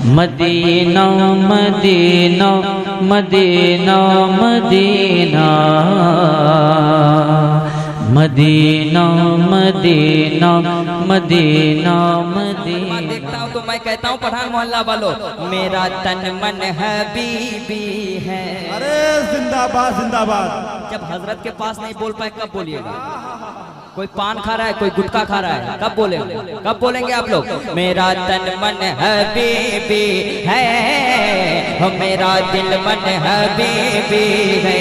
Medina Medina Medina Medina Medina Medina Medina Medina. देखता हूँ तो मैं कहता हूँ पठान मोहल्ला वालों, मेरा तन मन हबीबी है। अरे जिंदाबाद जिंदाबाद। जब हजरत के पास नहीं बोल पाए कब बोलिएगा? कोई पान खा रहा है, कोई गुटखा खा रहा है, कब बोलेंगे? कब बोलेंगे आप लोग? मेरा तन मन हबीबी है, मेरा दिल मन हबीबी है।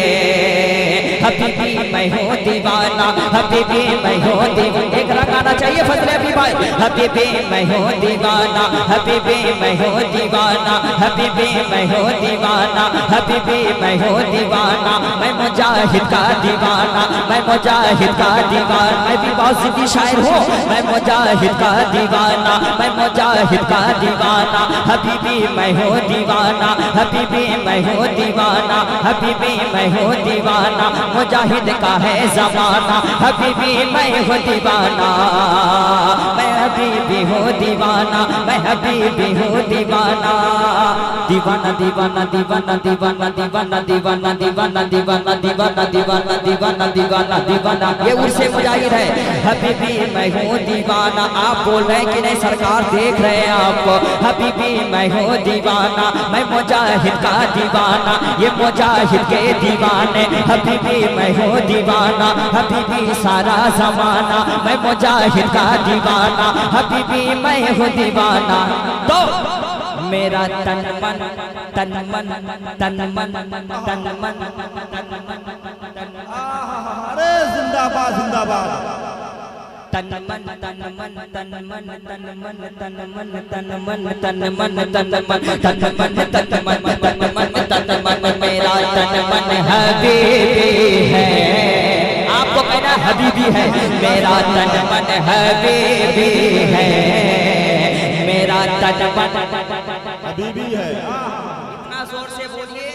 हबीबी मैं हूँ दीवाना, हबीबी मैं हूँ दीवाना। एक रंग आना चाहिए फजले अभी भाई। हबीबी मैं हूँ दीवाना, हबीबी मैं हूँ दीवाना, हबीबी मैं हूँ दीवाना, हबीबी मैं हूँ दीवाना। मैं मुजाहिद का दीवाना, मैं मुजाहिद का दीवाना। मैं भी बहुत सिद्धी शायर हूँ। मैं मुजाहिद का दीवाना, मैं मुजाहिद का दीवाना। हबीबी मैं हूँ दीवाना, हबीबी मैं हूँ दीवाना, हबीबी मैं हूँ दीवाना। मुजाहिद का है ज़माना, हबीबी मैं हूँ दीवाना। मैं हबीबी हूँ दीवाना, मैं हबीबी हूँ दीवाना। दीवाना दीवाना दीवाना दीवाना दीवाना दीवाना दीवाना दीवाना दीवाना दीवाना दीवाना दीवाना दीवाना। ये उनसे मुजाहिद है। हबीबी मैं हूँ दीवाना। आप बोल रहे हैं कि नहीं सरकार, देख रहे हैं आपको। हबीबी मैं हूँ दीवाना, मैं मुजाहिद का दीवाना। ये मुजाहिद के दीवाने। हबीबी मैं हूँ दीवाना, हबीबी सारा जमाना। मैं मुजाहिद का दीवाना, हबीबी मैं हूँ दीवाना। तो मेरा तन मन तन मन तन मन तन मन तन मन। अरे जिंदाबाद जिंदाबाद। तन मन तन मन तन मन तन मन तन मन तन मन तन मन तन मन तन मन तन मन तन मन तन मन। मेरा तन मन हबीबी है। आपको कहना हबीबी है। मेरा तन मन हबीबी है, मेरा तन मन हबीबी है। इतना जोर से बोलिए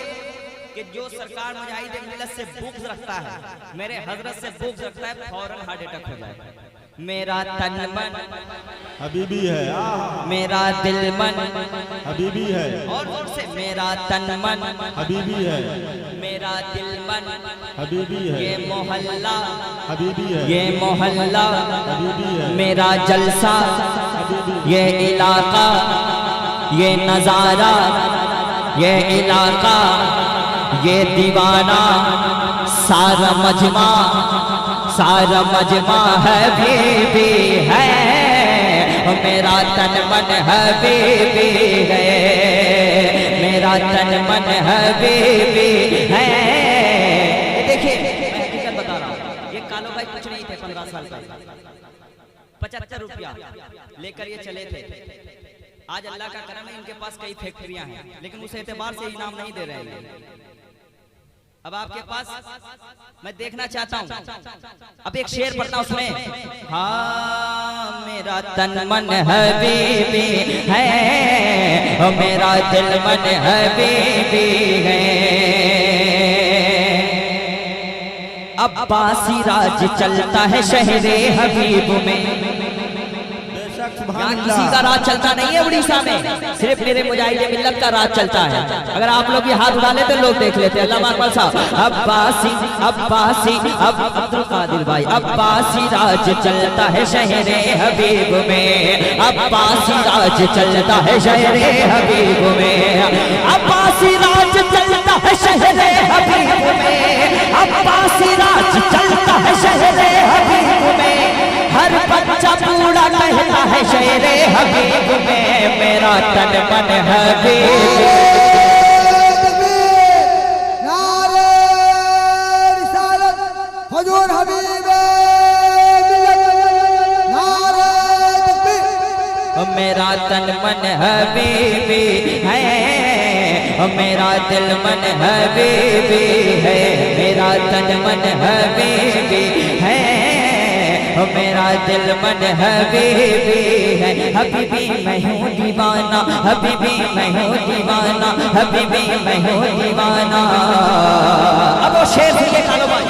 कि जो सरकार मुजाहिद मिल्लत से बुग़्ज़ रखता है, मेरे हजरत से बुग़्ज़ रखता है, फौरन हार्ट अटैक हो जाए। मेरा तन मन हबीबी है। मेरा दिल मन हबीबी है। और जोर से मेरा तन मन हबीबी है। मेरा दिल मन हबीबी है। ये मोहल्ला हबीबी है। ये मोहल्ला हबीबी है। मेरा जलसा, हबीबी ये इलाका, ये नजारा, ये इलाका, ये दीवाना, सारा मजमा, सारा मजमा हबीबी है। मेरा तन मन हबीबी है, मेरा तन मन हबीबी है। देखिए मैं हकीकत बता रहा हूँ, ये कालो भाई कुछ नहीं थे 15 साल का, 75 रुपया लेकर ये चले थे। आज अल्लाह का करम है, इनके पास कई फैक्ट्रियां हैं, लेकिन उस एतबार से इनाम नहीं दे रहे हैं। अब आपके पास मैं देखना चाहता हूं, अब एक शेर पढ़ता हूं उसमें। हाँ मेरा तन मन हबीबी है, मेरा दिल मन हबीबी है। अब्बासी राज चलता है शहरे हबीब में। यहाँ किसी का राज चलता नहीं है उड़ीसा में, सिर्फ मेरे मुजाहिद मिल्लत का राज चलता है। अगर आप लोग ये हाथ उठा लेते लोग देख लेते। अल्लाह अकबर साहब। अब्बासी अब्बासी अब्दुल कादिर भाई। अब्बासी राज चलता है शहरे हबीब में, अब्बासी राज चलता है शहरे हबीब में, अब्बासी राज चलता है शहरे हबीब में, अब्बासी राज चलता है शहरे हबीब में। हर बच्चा बूढ़ा कहता है शेरे हबीब में। मेरा तन मन हबीब। नारे रिसालत हुजूर हबीब नारे तकबीर। मेरा तन मन हबीबी है, मेरा दिल मन हबीबी है, मेरा तन मन हबीबी है, मेरा दिल मन हबीबी है। हबीबी मैं हूँ दीवाना, हबीबी मैं हूँ दीवाना, हबीबी मैं हूँ दीवाना। अब वो शेर से कालो भाई।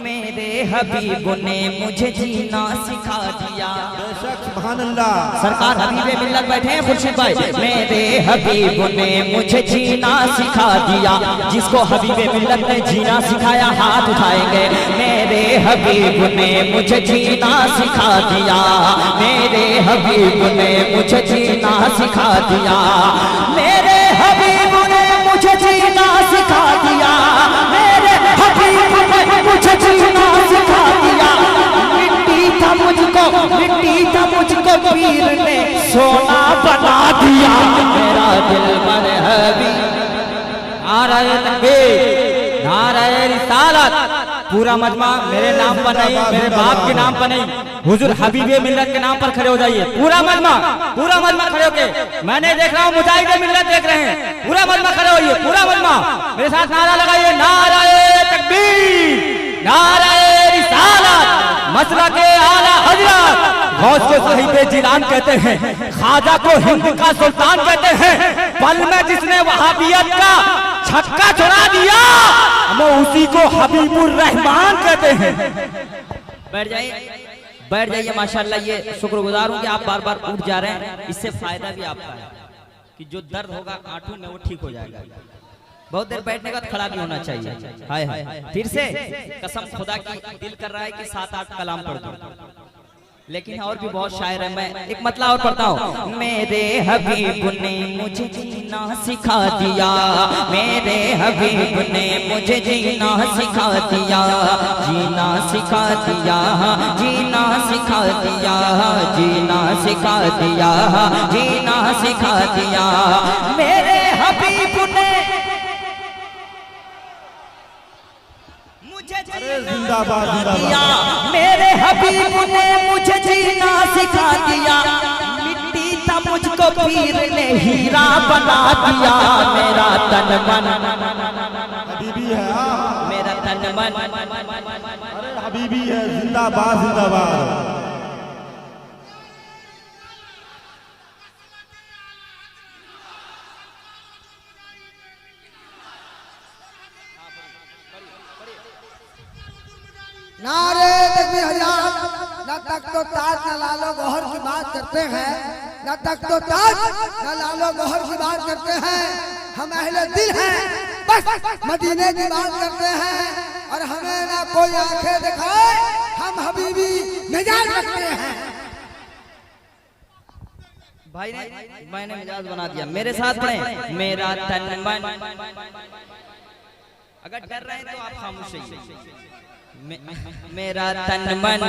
मेरे हबीब ने मुझे जीना सिखा दिया। बेशक सुभान अल्लाह। सरकार हबीबे मिल्लत बैठे हैं खुर्शीद भाई। मेरे हबीब ने मुझे जीना सिखा दिया, जिसको हबीबे मिल्लत ने जीना सिखाया हाथ उठाएंगे। मेरे हबीब ने मुझे जीना सिखा दिया, मेरे हबीब ने मुझे जीना सिखा दिया, मेरे हबीब ने मुझे जीना सिखा दिया, मेरे हबीब ने मुझे जीना सिखा दिया। मिट्टी था मुझको पीर ने सोना बना दिया। मेरा दिल मन हबीब नारे तकबीर नारे रिसालत। पूरा मजमा मेरे नाम पर नहीं, मेरे बाप के नाम पर नहीं, हुजूर हबीबे मिल्लत के नाम पर खड़े हो जाइए। पूरा मजमा खड़े होके, मैंने देख रहा हूँ मुजाहिदे मिल्लत देख रहे हैं। पूरा मजमा खड़े होइए, पूरा मजमा मेरे साथ नारा लगाइए, नारे तकबीर नारे रिसालत। मसला के आला हजरत गौस को साहिबे जिलान कहते हैं, ख्वाजा को हिंद का सुल्तान कहते हैं। पल में जिसने वहाबियत का छक्का छुड़ा दिया, वो उसी को हबीबुर रहमान कहते हैं। बैठ जाइए माशाल्लाह। ये शुक्रगुजार हूँ कि आप बार बार उठ जा रहे हैं। इससे फायदा भी आपका है कि जो दर्द होगा आंखों में वो ठीक हो जाएगा। बहुत देर बैठने का खड़ा भी होना चाहिए। हाय हाय फिर से कसम खुदा की दिल कर रहा है कि 7-8 कलाम पढ़ दूं, लेकिन और भी बहुत शायर है। मैं एक मतला और पढ़ता हूँ। मेरे हबीब ने मुझे जीना सिखा दिया, मेरे हबीब ने मुझे जीना सिखा दिया, जीना सिखा दिया, जीना सिखा दिया, जीना सिखा दिया, जीना सिखा दिया। मेरे हबीब ने जिंदाबाद जिंदाबाद। मेरे हबीब ने मुझे जीना सिखा दिया, मिट्टी था मुझको पीर ने हीरा बना दिया। मेरा तन मन हबीबी है, मेरा तन मन अरे हबीबी है, जिंदाबाद जिंदाबाद। नारे तकबीर हजार। न तक तो ताज न लालो गौहर की बात करते हैं, न तक तो ताज न लालो गौहर की बात करते हैं। हम अहले दिल हैं, बस मदीने की बात करते हैं। और हमें ना कोई आंखें दिखाए, हम हबीबी मिजाज रखते हैं। भाई ने मैंने मिजाज बना दिया। मेरे साथ पढ़े, मेरा तन मन। अगर डर रहे हैं तो आप खामोश रहिए। मेरा तन मन,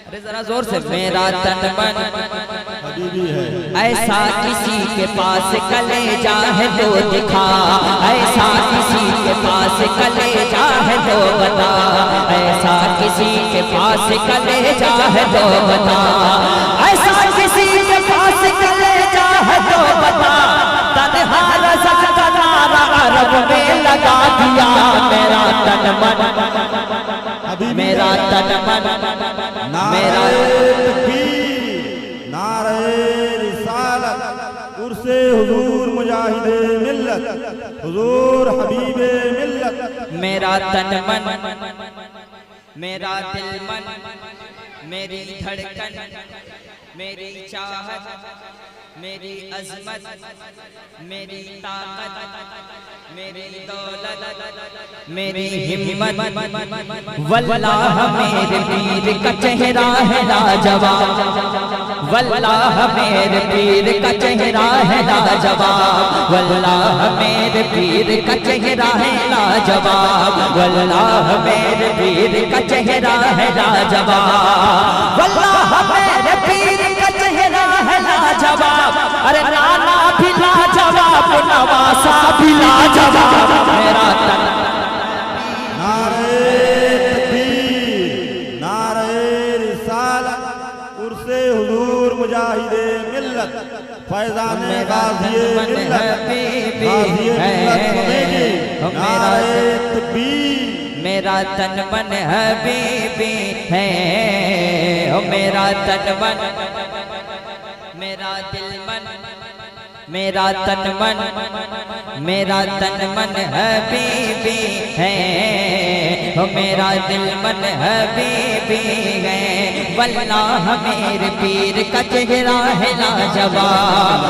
अरे जरा जोर से, मेरा तन मन हबीबी है। ऐसा किसी के पास कलेजा है तो दिखा, ऐसा किसी के पास कलेजा है तो बता, ऐसा किसी के पास कलेजा है तो बता, ऐसा किसी के पास कलेजा है तो बता। तन्हा रज़ा का नारा अरब में लगा दिया। मेरा तन मन, मेरा तन मन, मेरा नारे रिसालत। उर्से हुजूर मुजाहिदे मिल्लत, हुजूर हबीबे मिल्लत। मेरा तन मन, मेरा दिल मन, मेरी धड़कन, मेरी चाहत, मेरी अजमत, मेरी ताकत, मेरी दौलत, मेरी हिम्मत। वल्लाह मेरे पीर का चेहरा है लाजवाब, वल्लाह मेरे पीर का चेहरा है लाजवाब, वल्लाह मेरे पीर का चेहरा है लाजवाब, वल्लाह मेरे पीर का चेहरा है लाजवाब, वल्लाह मेरे पीर का चेहरा है लाजवाब। अरे नाना भी लाजवाब, नवासा भी लाजवाब। मेरा तन नारे तकबीर नारे रिसालत। उर्से हुजूर मुजाहिदे मिल्लत, फैज़ान गाज़िए मिल्लत, गाज़िए मिल्लत बनेगी। नारे तकबीर। मेरा तन मन हबीबी है, मेरा तन मन, मेरा दिल मन, मेरा तन मन हबीबी है, हो मेरा दिल मन हबीबी है, वल्लाह मेरे पीर का चेहरा है लाजवाब,